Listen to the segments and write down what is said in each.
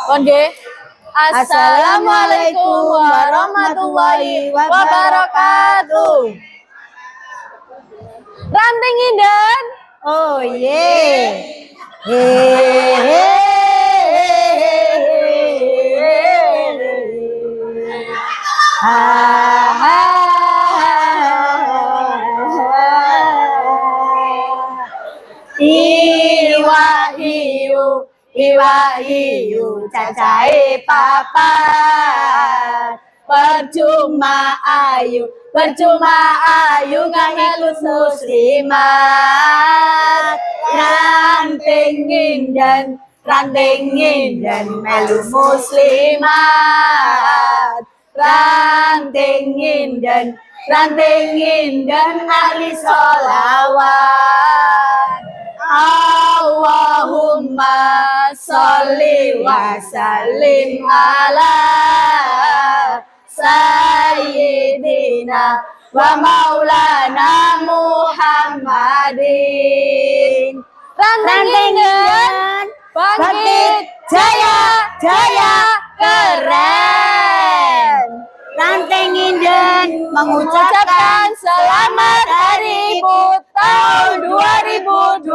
Oke. Assalamualaikum warahmatullahi wabarakatuh. Ranting Indan. Oh ye. Iwa hiu cacai papat, percuma ayu gak ikut muslimat. Ranting Indan melu muslimat. Ranting Indan ahli sholawat. Allahumma sholli wa sallim ala sayyidina wa maulana Muhammadin. Ranting Indan bangkit jaya keren. Ranting Indan mengucapkan selamat Hari Ibu tahun 2025.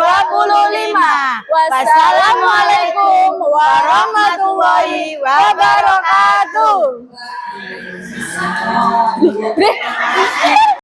Wassalamualaikum warahmatullahi wabarakatuh.